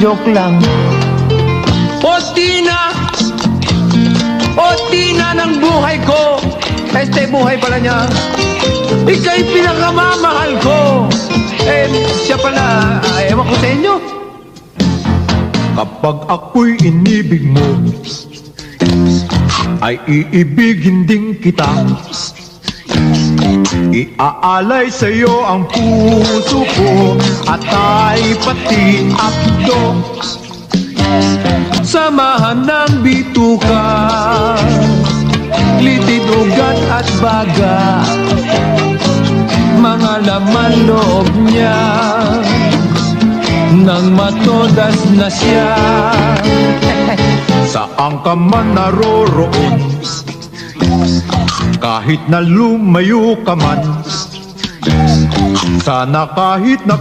Joke lang. O Tina ng buhay ko. Buhay pala niya. Ika'y pinakamamahal ko. Siya pala, ewan ko sa inyo. Kapag ako'y inibig mo, ay iibigin din kita. Iaalay sa'yo ang puso ko at ay pati abdo. Samahan ng bituka, litid, ugat at baga, mga laman loob niya, nang matodas na siya. Saan ka man naroroon, kahit na lumayo ka man, sana kahit na